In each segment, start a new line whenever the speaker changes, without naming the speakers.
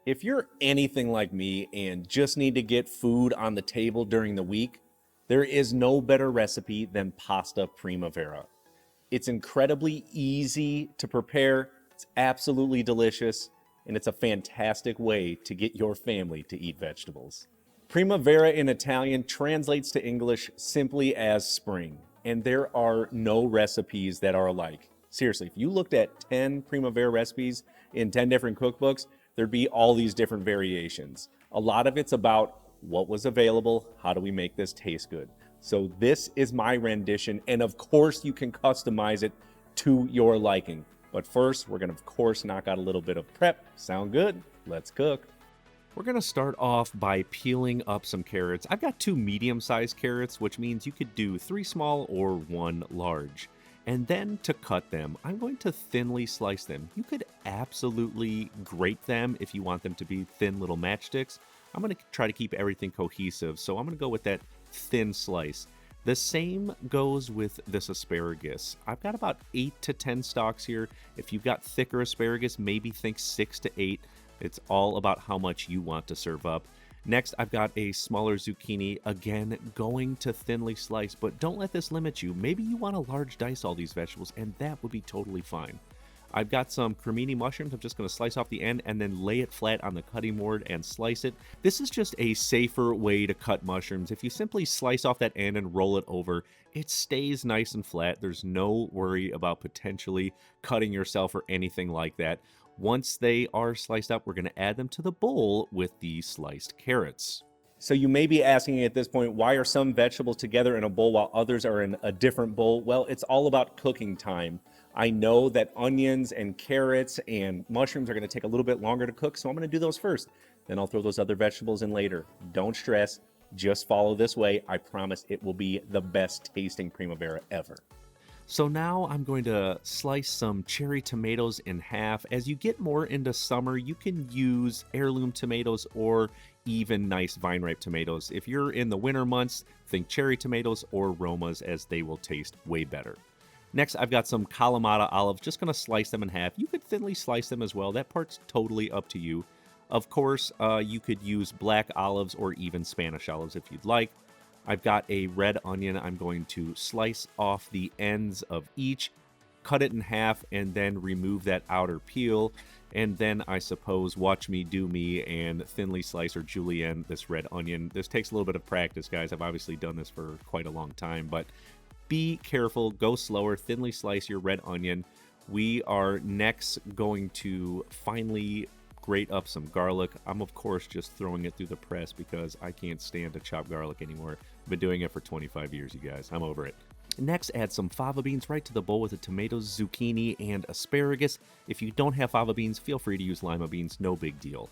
If you're anything like me and just need to get food on the table during the week, there is no better recipe than pasta primavera. It's incredibly easy to prepare, it's absolutely delicious, and it's a fantastic way to get your family to eat vegetables. Primavera in Italian translates to English simply as spring, and there are no recipes that are alike. Seriously, if you looked at 10 Primavera recipes in 10 different cookbooks, there'd be all these different variations. A lot of it's about what was available, how do we make this taste good. So this is my rendition, and of course you can customize it to your liking. But first, we're gonna of course knock out a little bit of prep. Sound good? Let's cook. We're gonna start off by peeling up some carrots. I've got 2 medium-sized carrots, which means you could do 3 small or 1 large. And then to cut them, I'm going to thinly slice them. You could absolutely grate them if you want them to be thin little matchsticks. I'm going to try to keep everything cohesive, so I'm going to go with that thin slice. The same goes with this asparagus. I've got about 8 to 10 stalks here. If you've got thicker asparagus, maybe think 6 to 8. It's all about how much you want to serve up. Next, I've got a smaller zucchini, again, going to thinly slice, but don't let this limit you. Maybe you want to large dice all these vegetables, and that would be totally fine. I've got some cremini mushrooms. I'm just going to slice off the end and then lay it flat on the cutting board and slice it. This is just a safer way to cut mushrooms. If you simply slice off that end and roll it over, it stays nice and flat. There's no worry about potentially cutting yourself or anything like that. Once they are sliced up, we're going to add them to the bowl with the sliced carrots. So you may be asking at this point, why are some vegetables together in a bowl while others are in a different bowl? Well, it's all about cooking time. I know that onions and carrots and mushrooms are going to take a little bit longer to cook, so I'm going to do those first. Then I'll throw those other vegetables in later. Don't stress, just follow this way. I promise it will be the best tasting primavera ever. So now I'm going to slice some cherry tomatoes in half. As you get more into summer, you can use heirloom tomatoes or even nice vine-ripe tomatoes. If you're in the winter months, think cherry tomatoes or Romas, as they will taste way better. Next, I've got some kalamata olives. Just going to slice them in half. You could thinly slice them as well. That part's totally up to you. Of course, you could use black olives or even Spanish olives if you'd like. I've got a red onion. I'm going to slice off the ends of each, cut it in half, and then remove that outer peel. And then I suppose watch me do me and thinly slice or julienne this red onion. This takes a little bit of practice, guys. I've obviously done this for quite a long time, but be careful, go slower, thinly slice your red onion. We are next going to finally grate up some garlic. I'm of course just throwing it through the press because I can't stand to chop garlic anymore. I've been doing it for 25 years, you guys. I'm over it. Next, add some fava beans right to the bowl with the tomatoes, zucchini, and asparagus. If you don't have fava beans, feel free to use lima beans, no big deal.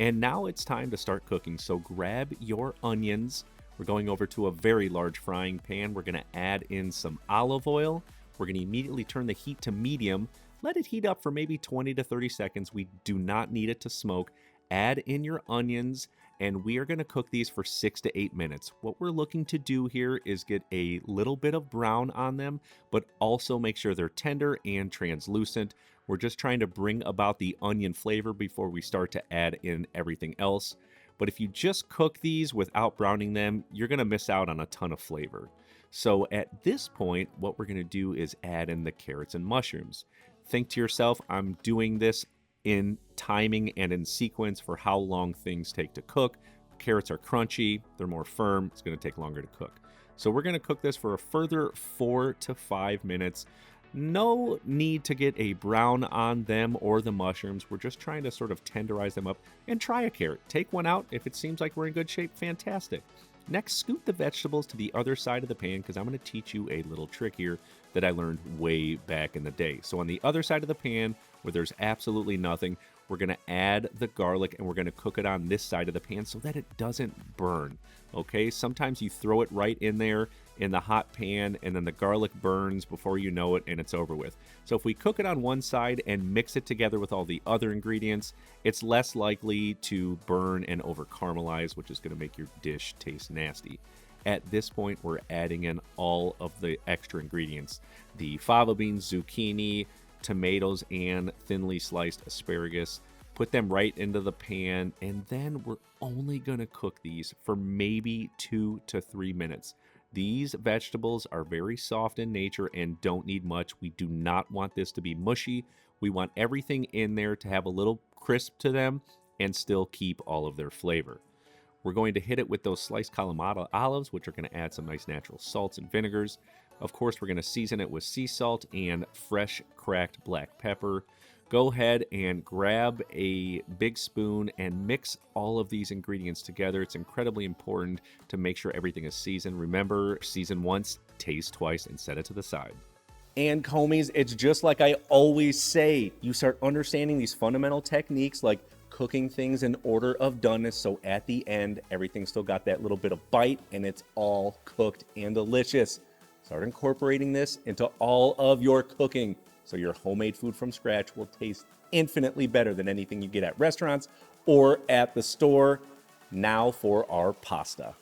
And now it's time to start cooking, so grab your onions. We're going over to a very large frying pan. We're going to add in some olive oil. We're going to immediately turn the heat to medium. Let it heat up for maybe 20 to 30 seconds. We do not need it to smoke. Add in your onions, and we are going to cook these for 6 to 8 minutes. What we're looking to do here is get a little bit of brown on them, but also make sure they're tender and translucent. We're just trying to bring about the onion flavor before we start to add in everything else. But if you just cook these without browning them, you're going to miss out on a ton of flavor. So at this point, what we're going to do is add in the carrots and mushrooms. Think to yourself, I'm doing this in timing and in sequence for how long things take to cook. Carrots are crunchy, they're more firm, it's going to take longer to cook. So we're going to cook this for a further 4 to 5 minutes. No need to get a brown on them or the mushrooms. We're just trying to sort of tenderize them up. And try a carrot. Take one out. If it seems like we're in good shape, fantastic. Next, scoot the vegetables to the other side of the pan because I'm going to teach you a little trick here that I learned way back in the day. So on the other side of the pan, where there's absolutely nothing, we're going to add the garlic and we're going to cook it on this side of the pan so that it doesn't burn. Okay, sometimes you throw it right in there in the hot pan and then the garlic burns before you know it and it's over with. So if we cook it on one side and mix it together with all the other ingredients, it's less likely to burn and over caramelize, which is going to make your dish taste nasty. At this point, we're adding in all of the extra ingredients: the fava beans, zucchini, tomatoes, and thinly sliced asparagus. Put them right into the pan, and then we're only going to cook these for maybe 2 to 3 minutes. These vegetables are very soft in nature and don't need much. We do not want this to be mushy. We want everything in there to have a little crisp to them and still keep all of their flavor. We're going to hit it with those sliced kalamata olives, which are going to add some nice natural salts and vinegars. Of course, we're going to season it with sea salt and fresh cracked black pepper. Go ahead and grab a big spoon and mix all of these ingredients together. It's incredibly important to make sure everything is seasoned. Remember, season once, taste twice, and set it to the side. And homies, it's just like I always say. You start understanding these fundamental techniques like cooking things in order of doneness, so at the end, everything's still got that little bit of bite and it's all cooked and delicious. Start incorporating this into all of your cooking, so your homemade food from scratch will taste infinitely better than anything you get at restaurants or at the store. Now for our pasta.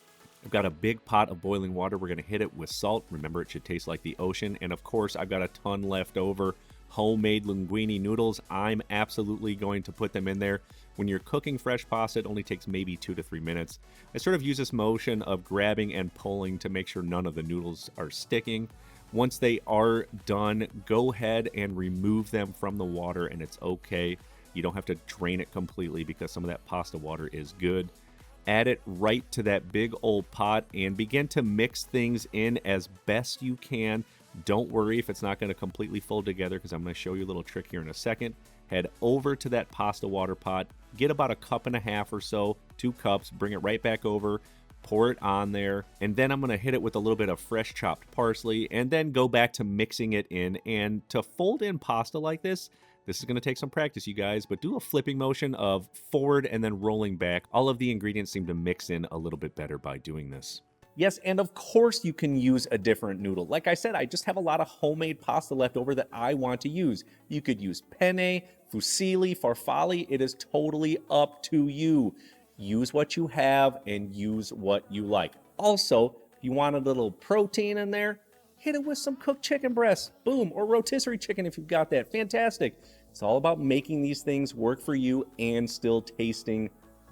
I've got a big pot of boiling water. We're going to hit it with salt. Remember, it should taste like the ocean. And of course, I've got a ton left over. Homemade linguine noodles. I'm absolutely going to put them in there. When you're cooking fresh pasta, it only takes maybe 2 to 3 minutes. I sort of use this motion of grabbing and pulling to make sure none of the noodles are sticking. Once they are done, go ahead and remove them from the water, and it's okay. You don't have to drain it completely because some of that pasta water is good. Add it right to that big old pot and begin to mix things in as best you can. Don't worry if it's not going to completely fold together, because I'm going to show you a little trick here in a second. Head over to that pasta water pot, get about 1.5 cups or so, 2 cups, bring it right back over. Pour it on there, and then I'm going to hit it with a little bit of fresh chopped parsley, and then go back to mixing it in. And to fold in pasta like this is going to take some practice, you guys, but do a flipping motion of forward and then rolling back. All of the ingredients seem to mix in a little bit better by doing this. Yes, and of course you can use a different noodle. Like I said, I just have a lot of homemade pasta left over that I want to use. You could use penne, fusilli, farfalle. It is totally up to you. Use what you have and use what you like. Also, if you want a little protein in there, hit it with some cooked chicken breasts. Boom, or rotisserie chicken if you've got that. Fantastic. It's all about making these things work for you and still tasting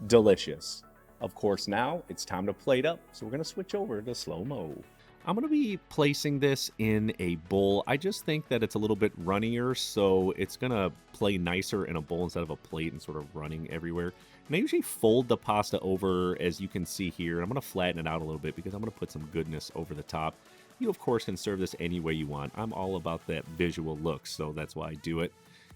delicious. Of course, now it's time to plate up, so we're going to switch over to slow-mo. I'm going to be placing this in a bowl. I just think that it's a little bit runnier, so it's going to play nicer in a bowl instead of a plate and sort of running everywhere. And I usually fold the pasta over, as you can see here. I'm going to flatten it out a little bit because I'm going to put some goodness over the top. You, of course, can serve this any way you want. I'm all about that visual look, so that's why I do it.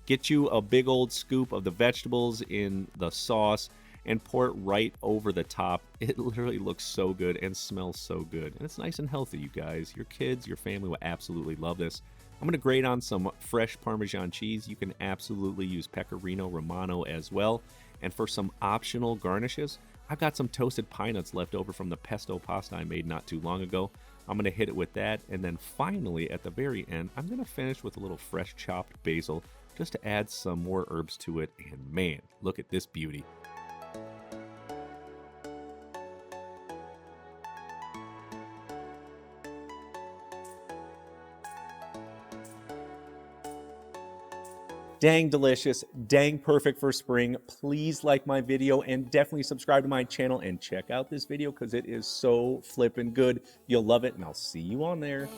Get you a big old scoop of the vegetables in the sauce and pour it right over the top. It literally looks so good and smells so good. And it's nice and healthy, you guys. Your kids, your family will absolutely love this. I'm going to grate on some fresh Parmesan cheese. You can absolutely use Pecorino Romano as well. And for some optional garnishes, I've got some toasted pine nuts left over from the pesto pasta I made not too long ago. I'm going to hit it with that. And then finally, at the very end, I'm going to finish with a little fresh chopped basil just to add some more herbs to it. And man, look at this beauty. Dang delicious, dang perfect for spring. Please like my video and definitely subscribe to my channel and check out this video because it is so flippin' good. You'll love it, and I'll see you on there.